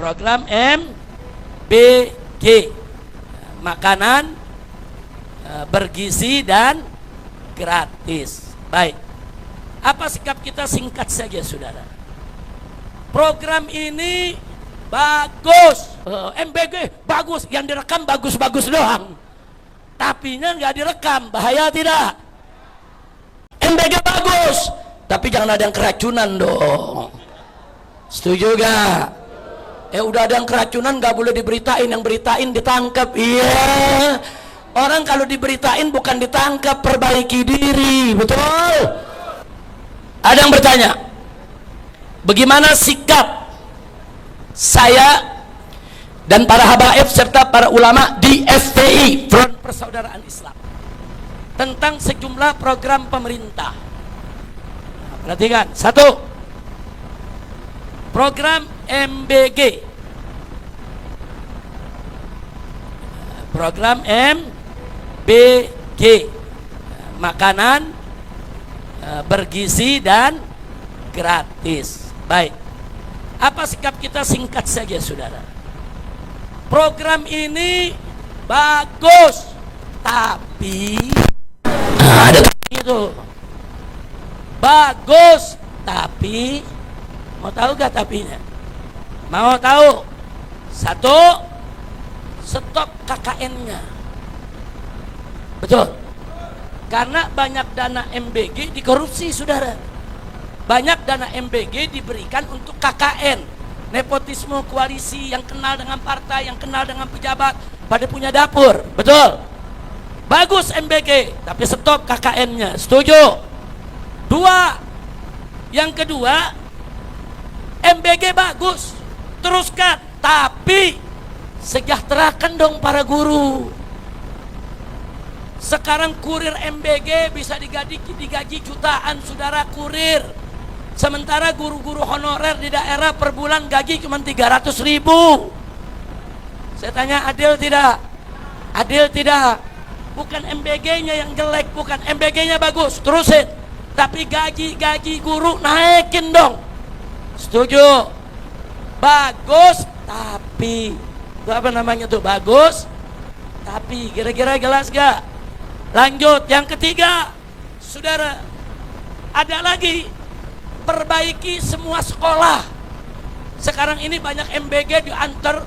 program MBG, makanan bergizi dan gratis. Baik, apa sikap kita? Singkat saja saudara. Program ini bagus, MBG bagus, yang direkam bagus-bagus doang, tapinya nggak direkam, bahaya tidak? MBG bagus, tapi jangan ada yang keracunan dong. Setuju gak? Udah ada yang keracunan gak boleh diberitain, yang beritain ditangkap. Iya, orang kalau diberitain bukan ditangkap, perbaiki diri, betul? Ada yang bertanya, bagaimana sikap saya dan para habaib serta para ulama di FPI, Front Persaudaraan Islam, tentang sejumlah program pemerintah? Perhatikan, satu, program MBG, program MBG, makanan bergizi dan gratis. Baik, apa sikap kita? Singkat saja saudara. Program ini bagus, tapi ada itu. Bagus, tapi mau tahu gak tapinya? Mau tahu? Satu, stop KKN-nya. Betul? Karena banyak dana MBG dikorupsi saudara. Banyak dana MBG diberikan untuk KKN, nepotisme koalisi, yang kenal dengan partai, yang kenal dengan pejabat, pada punya dapur. Betul? Bagus MBG, tapi stop KKN-nya. Setuju? Dua, yang kedua, MBG bagus, teruskan, tapi sejahterakan dong para guru. Sekarang kurir MBG bisa digaji jutaan saudara, kurir. Sementara guru-guru honorer di daerah per bulan gaji cuma 300.000. Saya tanya, adil tidak? Adil tidak? Bukan MBG-nya yang jelek, bukan, MBG-nya bagus, terusin. Tapi gaji guru naikin dong. Setuju? Bagus, tapi itu apa namanya tuh? Bagus, tapi kira-kira jelas gak? Lanjut, yang ketiga, saudara, ada lagi, perbaiki semua sekolah. Sekarang ini banyak MBG diantar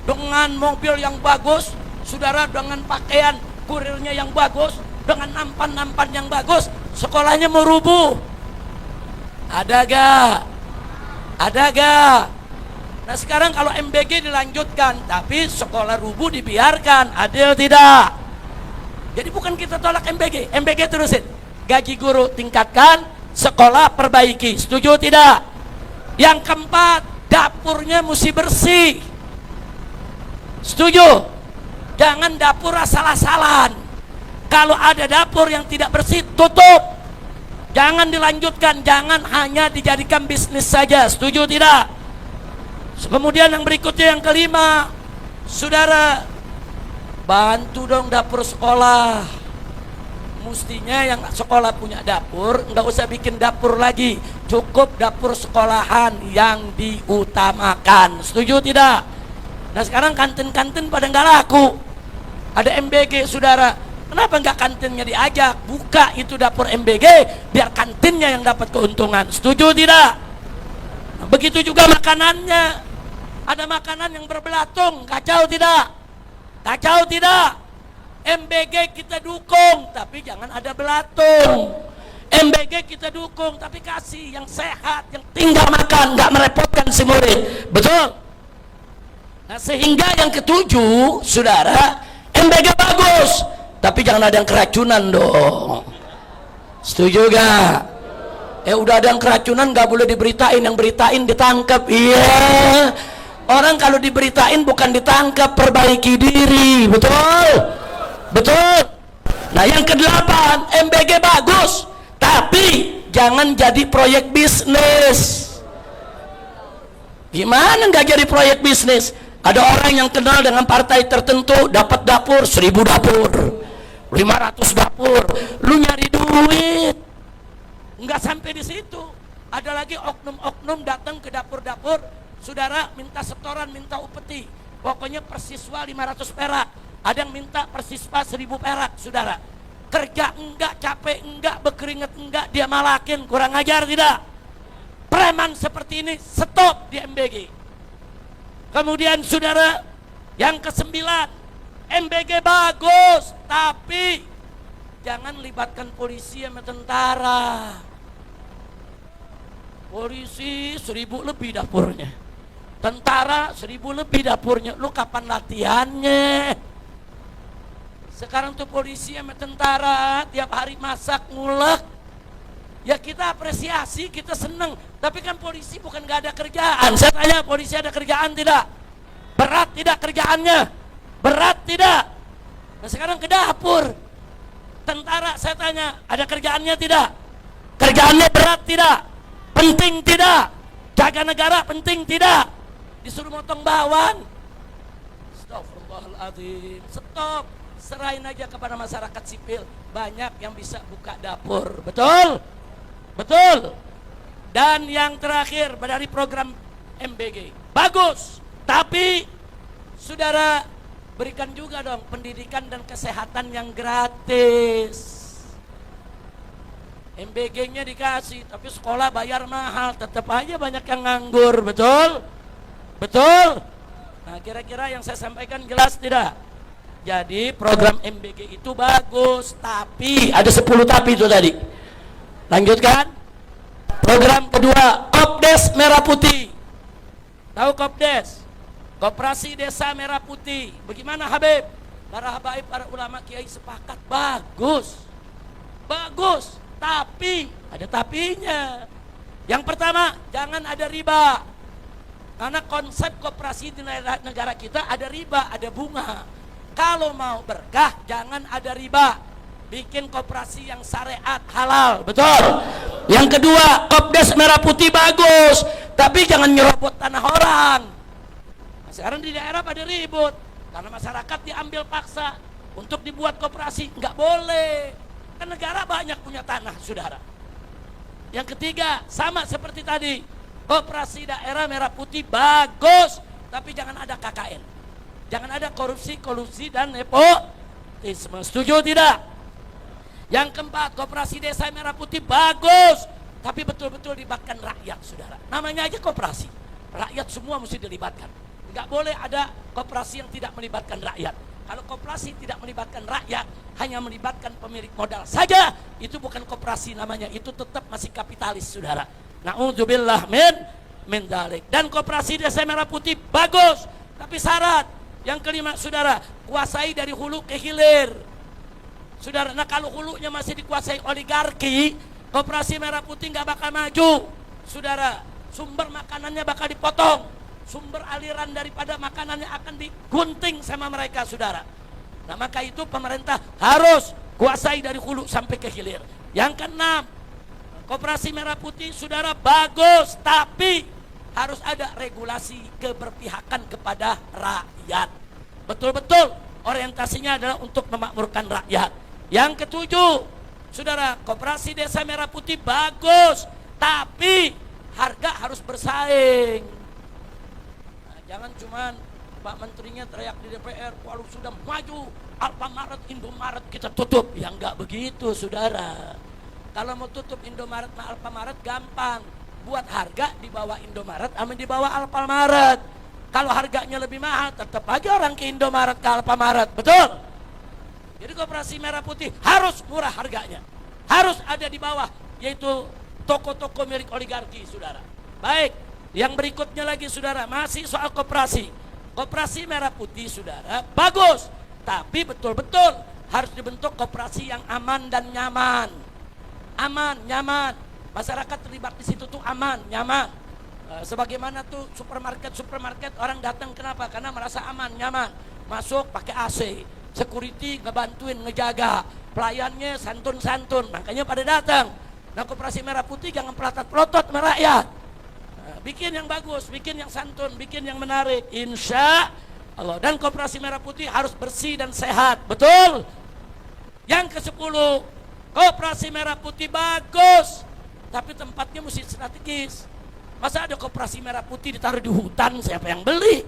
dengan mobil yang bagus, saudara, dengan pakaian kurirnya yang bagus, dengan nampan-nampan yang bagus, sekolahnya mau rubuh. Ada gak? Ada gak? Nah sekarang kalau MBG dilanjutkan, tapi sekolah rubuh dibiarkan, adil tidak? Jadi bukan kita tolak MBG, MBG terusin. Gaji guru tingkatkan, sekolah perbaiki, setuju tidak? Yang keempat, dapurnya mesti bersih. Setuju? Jangan dapur asal-asalan. Kalau ada dapur yang tidak bersih, tutup. Jangan dilanjutkan, jangan hanya dijadikan bisnis saja. Setuju tidak? Kemudian yang berikutnya, yang kelima, saudara, bantu dong dapur sekolah. Mestinya yang sekolah punya dapur, nggak usah bikin dapur lagi, cukup dapur sekolahan yang diutamakan. Setuju tidak? Nah sekarang kantin-kantin pada nggak laku, ada MBG saudara. Kenapa nggak kantinnya diajak? Buka itu dapur MBG, biar kantinnya yang dapat keuntungan. Setuju tidak? Nah, begitu juga makanannya. Ada makanan yang berbelatung, kacau tidak? Kacau tidak? MBG kita dukung, tapi jangan ada belatung. MBG kita dukung, tapi kasih yang sehat, yang tinggal makan, nggak merepotkan si murid. Betul? Nah sehingga yang ketujuh, saudara, MBG bagus, tapi jangan ada yang keracunan dong. Setuju gak? Udah ada yang keracunan gak boleh diberitain, yang beritain ditangkap. Iya, orang kalau diberitain bukan ditangkap, perbaiki diri. Betul? Betul? Nah yang kedelapan, MBG bagus, tapi jangan jadi proyek bisnis. Gimana gak jadi proyek bisnis? Ada orang yang kenal dengan partai tertentu, dapat dapur 1000 dapur, 500 dapur, lu nyari duit. Nggak sampai di situ, ada lagi oknum-oknum datang ke dapur-dapur, saudara minta setoran, minta upeti, pokoknya persiswa 500 perak, ada yang minta persiswa 1000 perak, saudara. Kerja enggak, capek enggak, berkeringat enggak, dia malakin, kurang ajar tidak? Preman seperti ini stop di MBG. Kemudian saudara, yang ke-9, MBG bagus, tapi jangan libatkan polisi sama tentara. Polisi 1000 lebih dapurnya, tentara 1000 lebih dapurnya. Lu kapan latihannya? Sekarang tuh polisi sama tentara tiap hari masak ngulek. Ya kita apresiasi, kita seneng. Tapi kan polisi bukan gak ada kerjaan. Saya tanya, polisi ada kerjaan tidak? Berat tidak kerjaannya? Berat tidak? Nah sekarang ke dapur. Tentara saya tanya, ada kerjaannya tidak? Kerjaannya berat tidak? Penting tidak? Jaga negara penting tidak? Disuruh motong bawang. Astagfirullahaladzim. Stop. Serahin aja kepada masyarakat sipil. Banyak yang bisa buka dapur. Betul? Betul. Dan yang terakhir dari program MBG bagus, tapi saudara berikan juga dong pendidikan dan kesehatan yang gratis. MBG-nya dikasih, tapi sekolah bayar mahal, tetap aja banyak yang nganggur. Betul? Betul? Nah kira-kira yang saya sampaikan jelas tidak? Jadi program MBG itu bagus, tapi ada 10 tapi itu tadi. Lanjutkan. Program kedua, Kopdes Merah Putih. Tahu Kopdes? Koperasi Desa Merah Putih. Bagaimana Habib? Para habaib, para ulama, kiai sepakat bagus. Bagus, tapi ada tapinya. Yang pertama, jangan ada riba. Karena konsep koperasi di negara kita ada riba, ada bunga. Kalau mau berkah jangan ada riba. Bikin koperasi yang syariat halal, betul. Yang kedua, Kopdes Merah Putih bagus, tapi jangan nyerobot tanah orang. Nah, sekarang di daerah pada ribut karena masyarakat diambil paksa untuk dibuat koperasi, nggak boleh. Kan negara banyak punya tanah, saudara. Yang ketiga, sama seperti tadi, koperasi daerah Merah Putih bagus, tapi jangan ada KKN. Jangan ada korupsi, kolusi, dan nepotisme. Setuju tidak? Yang keempat, koperasi Desa Merah Putih bagus, tapi betul-betul libatkan rakyat, saudara. Namanya aja koperasi. Rakyat semua mesti dilibatkan. Nggak boleh ada koperasi yang tidak melibatkan rakyat. Kalau koperasi tidak melibatkan rakyat, hanya melibatkan pemilik modal saja, itu bukan koperasi namanya, itu tetap masih kapitalis, saudara. Na'udzubillah min dzalik. Dan koperasi Desa Merah Putih bagus, tapi syarat. Yang kelima, saudara, kuasai dari hulu ke hilir. Saudara, nah kalau hulunya masih dikuasai oligarki, koperasi Merah Putih nggak bakal maju. Saudara, sumber makanannya bakal dipotong. Sumber aliran daripada makanannya akan digunting sama mereka, saudara. Nah maka itu pemerintah harus kuasai dari hulu sampai ke hilir. Yang keenam, koperasi Merah Putih, saudara, bagus, tapi harus ada regulasi keberpihakan kepada rakyat. Betul-betul orientasinya adalah untuk memakmurkan rakyat. Yang ketujuh, saudara, koperasi Desa Merah Putih bagus, tapi harga harus bersaing. Nah, jangan cuman Pak Menterinya teriak di DPR, kalau sudah maju Alfamaret, Indomaret kita tutup. Ya enggak begitu, saudara. Kalau mau tutup Indomaret sama Alfamaret gampang. Buat harga di bawah Indomaret sama di bawah Alfamaret. Kalau harganya lebih mahal, tetap aja orang ke Indomaret, ke Alfamaret, betul? Jadi koperasi Merah Putih harus murah harganya, harus ada di bawah, yaitu toko-toko milik oligarki, saudara. Baik, yang berikutnya lagi, saudara, masih soal koperasi. Koperasi Merah Putih, saudara, bagus, tapi betul-betul harus dibentuk koperasi yang aman dan nyaman. Aman, nyaman. Masyarakat terlibat di situ tuh aman, nyaman. Sebagaimana tuh supermarket orang datang, kenapa? Karena merasa aman, nyaman. Masuk pakai AC, security ngebantuin, ngejaga, pelayannya santun-santun, makanya pada datang. Nah koperasi Merah Putih jangan pelotot-pelotot sama rakyat. Bikin yang bagus, bikin yang santun, bikin yang menarik, insya Allah. Dan koperasi Merah Putih harus bersih dan sehat, betul? Yang ke-10, koperasi Merah Putih bagus, tapi tempatnya mesti strategis. Masa ada koperasi merah putih ditaruh di hutan, siapa yang beli?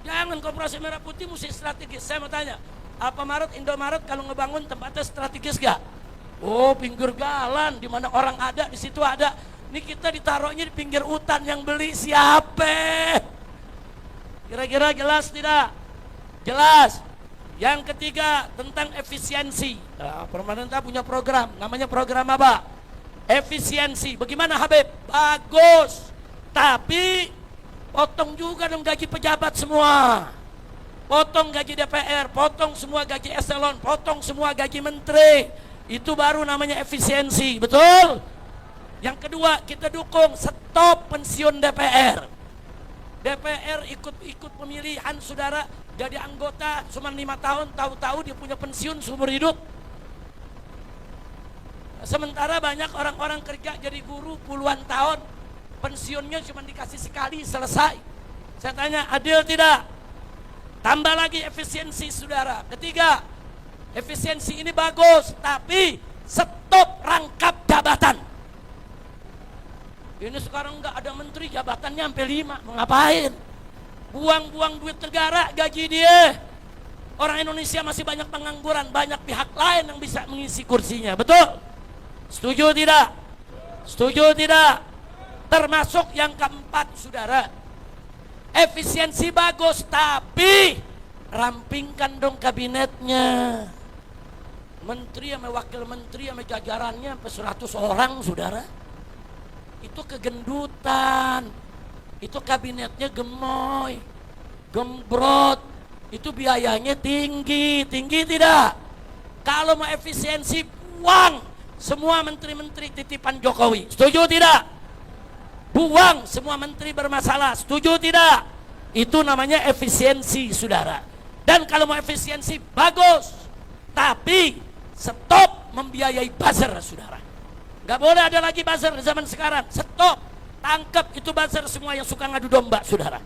Jangan, koperasi merah putih mesti strategis. Saya mau tanya, Alfamaret, Indomaret kalau ngebangun tempatnya strategis gak? Oh, pinggir jalan, di mana orang ada, di situ ada. Ini kita ditaruhnya di pinggir hutan, yang beli siapa? Kira-kira jelas tidak? Jelas. Yang ketiga tentang efisiensi. Nah, pemerintah punya program, namanya program apa? Efisiensi. Bagaimana Habib? Bagus. Tapi potong juga dong gaji pejabat semua. Potong gaji DPR, potong semua gaji eselon, potong semua gaji menteri. Itu baru namanya efisiensi, betul? Yang kedua, kita dukung stop pensiun DPR. DPR ikut pemilihan saudara, jadi anggota cuma 5 tahun, tahu-tahu dia punya pensiun seumur hidup. Sementara banyak orang-orang kerja jadi guru puluhan tahun, pensiunnya cuma dikasih sekali, selesai. Saya tanya, adil tidak? Tambah lagi efisiensi saudara. Ketiga, efisiensi ini bagus, tapi stop rangkap jabatan. Ini sekarang nggak ada menteri, jabatannya sampai 5, mau ngapain? Buang-buang duit negara, gaji dia. Orang Indonesia masih banyak pengangguran, banyak pihak lain yang bisa mengisi kursinya, betul? Setuju tidak? Setuju tidak? Termasuk yang keempat, saudara. Efisiensi bagus, tapi rampingkan dong kabinetnya. Menteri sama wakil menteri sama jajarannya sampai 100 orang, saudara. Itu kegendutan. Itu kabinetnya gemoy, gembrot. Itu biayanya tinggi. Tinggi tidak? Kalau mau efisiensi, buang semua menteri-menteri titipan Jokowi. Setuju tidak? Buang semua menteri bermasalah. Setuju tidak? Itu namanya efisiensi, saudara. Dan kalau mau efisiensi, bagus. Tapi stop membiayai buzzer, saudara. Gak boleh ada lagi buzzer di zaman sekarang. Stop. Tangkap itu buzzer semua yang suka ngadu domba, saudara.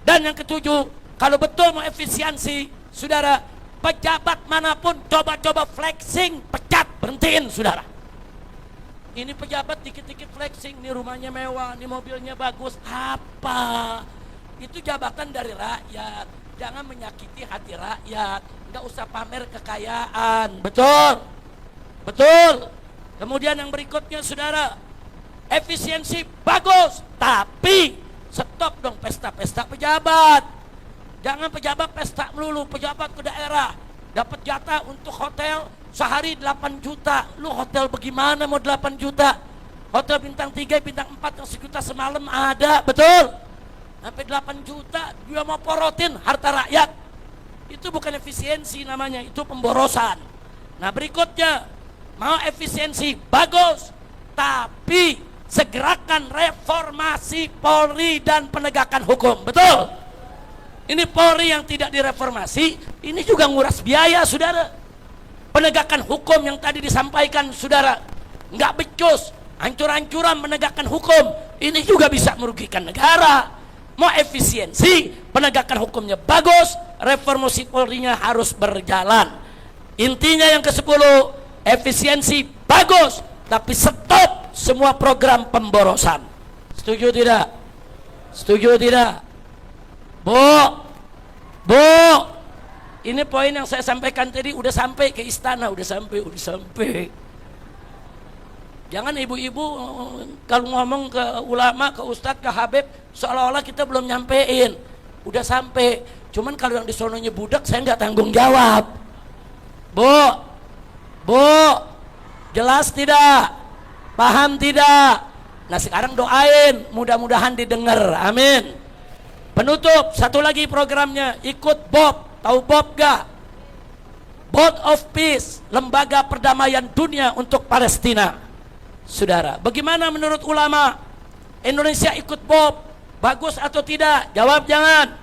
Dan yang ketujuh, kalau betul mau efisiensi, saudara, pejabat manapun coba-coba flexing, pecat, berhentiin, saudara. Ini pejabat dikit-dikit flexing, ini rumahnya mewah, ini mobilnya bagus. Apa? Itu jabatan dari rakyat. Jangan menyakiti hati rakyat. Nggak usah pamer kekayaan. Betul? Betul? Kemudian yang berikutnya, saudara, efisiensi bagus, tapi stop dong pesta-pesta pejabat. Jangan pejabat pesta melulu, pejabat ke daerah dapat jatah untuk hotel sehari 8 juta. Lu hotel bagaimana mau 8 juta? Hotel bintang 3, bintang 4 yang 1 juta semalam ada, betul? Sampai 8 juta dia mau porotin harta rakyat. Itu bukan efisiensi namanya, itu pemborosan. Nah, berikutnya, mau efisiensi bagus, tapi segerakan reformasi Polri dan penegakan hukum. Betul? Ini Polri yang tidak direformasi, ini juga nguras biaya, saudara. Penegakan hukum yang tadi disampaikan, saudara, nggak becus, hancur-hancuran menegakkan hukum, ini juga bisa merugikan negara. Mau efisiensi, penegakan hukumnya bagus, reformasi Polri-nya harus berjalan. Intinya yang ke-10, efisiensi bagus, tapi stop semua program pemborosan. Setuju tidak? Setuju tidak? Bu, ini poin yang saya sampaikan tadi udah sampai ke istana, udah sampai. Jangan ibu-ibu kalau ngomong ke ulama, ke ustadz, ke habib, seolah-olah kita belum nyampein. Udah sampai. Cuman kalau yang disononya budak, saya nggak tanggung jawab. Bu, jelas tidak? Paham tidak? Nah, sekarang doain, mudah-mudahan didengar. Amin. Penutup, satu lagi programnya, ikut BOP. Tahu BOP gak? Board of Peace, lembaga perdamaian dunia untuk Palestina. Saudara, bagaimana menurut ulama? Indonesia ikut BOP, bagus atau tidak? Jawab jangan.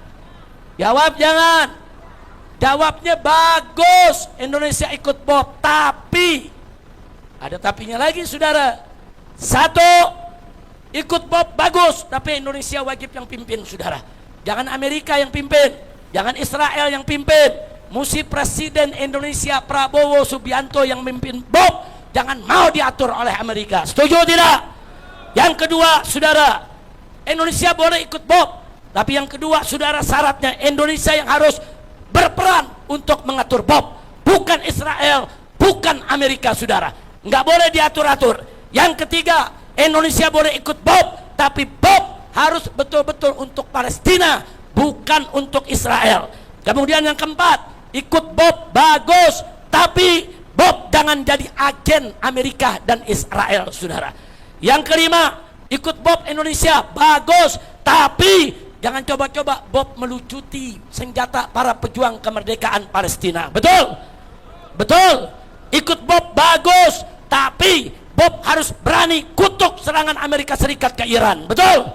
Jawab jangan. Jawabnya bagus, Indonesia ikut BOP, tapi ada tapinya lagi, saudara. Satu, ikut BOP bagus, tapi Indonesia wajib yang pimpin, saudara. Jangan Amerika yang pimpin, jangan Israel yang pimpin. Mesti Presiden Indonesia Prabowo Subianto yang memimpin BOP. Jangan mau diatur oleh Amerika. Setuju tidak? Yang kedua, saudara, Indonesia boleh ikut Bob, tapi yang kedua, saudara, syaratnya Indonesia yang harus berperan untuk mengatur Bob, bukan Israel, bukan Amerika, saudara. Nggak boleh diatur-atur. Yang ketiga, Indonesia boleh ikut Bob, tapi Bob harus betul-betul untuk Palestina, bukan untuk Israel. Kemudian yang keempat, ikut Bob bagus, tapi Bob jangan jadi agen Amerika dan Israel, saudara. Yang kelima, ikut Bob Indonesia bagus, tapi jangan coba-coba Bob melucuti senjata para pejuang kemerdekaan Palestina. Betul? Betul. Ikut Bob bagus, tapi Bob harus berani kutuk serangan Amerika Serikat ke Iran. Betul?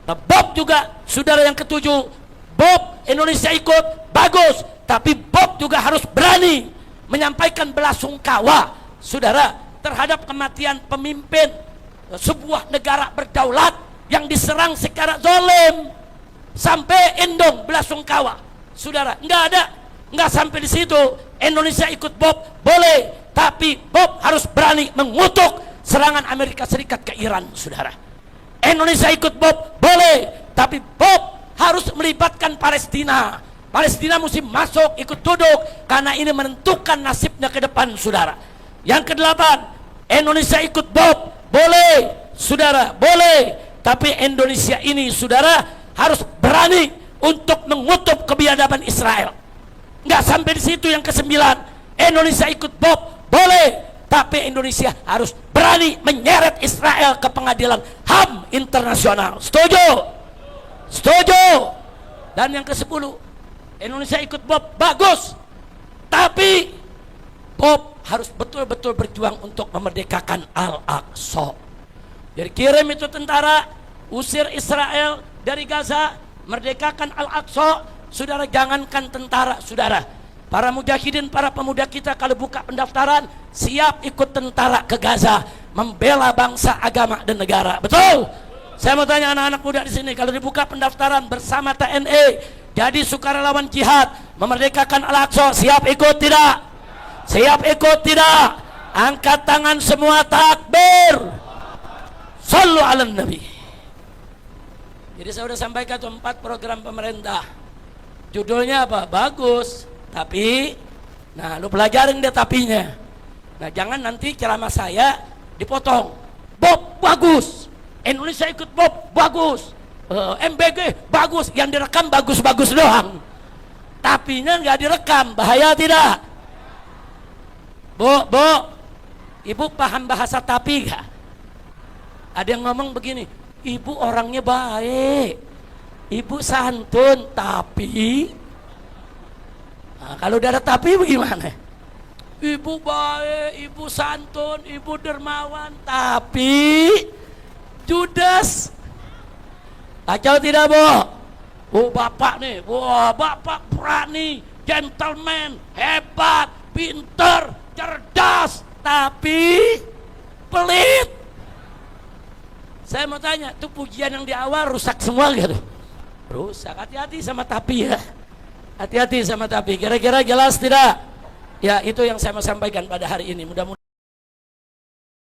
Nah, Bob juga, saudara, yang ketujuh, Bob Indonesia ikut bagus, tapi Bob juga harus berani menyampaikan belasungkawa, saudara, terhadap kematian pemimpin sebuah negara berdaulat yang diserang secara zalim. Sampai endong belasungkawa, saudara. Nggak sampai di situ. Indonesia ikut Bob boleh, tapi Bob harus berani mengutuk serangan Amerika Serikat ke Iran, saudara. Indonesia ikut Bob boleh, tapi Bob harus melibatkan Palestina. Palestina mesti masuk, ikut duduk, karena ini menentukan nasibnya ke depan, saudara. Yang kedelapan, Indonesia ikut Bob boleh, saudara, boleh, tapi Indonesia ini, saudara, harus berani untuk mengutuk kebiadaban Israel. Nggak sampai di situ. Yang kesembilan, Indonesia ikut Bob boleh, tapi Indonesia harus berani menyeret Israel ke pengadilan HAM internasional. Setuju? Setuju? Dan yang ke-10, Indonesia ikut Bob bagus, tapi Bob harus betul-betul berjuang untuk memerdekakan Al-Aqsa. Jadi kirim itu tentara, usir Israel dari Gaza, merdekakan Al-Aqsa. Saudara, jangankan tentara, saudara, para mujahidin, para pemuda kita kalau buka pendaftaran, siap ikut tentara ke Gaza, membela bangsa, agama, dan negara. Betul? Saya mau tanya anak-anak muda di sini, kalau dibuka pendaftaran bersama TNI jadi sukarelawan jihad memerdekakan Al-Aqsa, siap ikut tidak? Siap ikut tidak? Angkat tangan semua, takbir. Shallu ala Nabi. Jadi saya sudah sampaikan 4 program pemerintah. Judulnya apa? Bagus, tapi, nah lu pelajarin deh tapinya. Nah jangan nanti ceramah saya dipotong. Bob bagus, Indonesia ikut Bob bagus, MBG bagus, yang direkam bagus-bagus doang, tapinya nggak direkam. Bahaya tidak? Bu, ibu paham bahasa tapi gak? Ada yang ngomong begini, ibu orangnya baik, ibu santun, tapi nah, kalau udah ada tapi bagaimana? Ibu baik, ibu santun, ibu dermawan, tapi judes. Kacau tidak, Bu? Oh, bapak nih, wah, bapak berani, gentleman, hebat, pinter, cerdas, tapi pelit. Saya mau tanya, tuh pujian yang di awal rusak semua gitu? Rusak. Hati-hati sama tapi ya. Hati-hati sama tapi. Kira-kira jelas tidak? Ya, itu yang saya mau sampaikan pada hari ini. Mudah-mudahan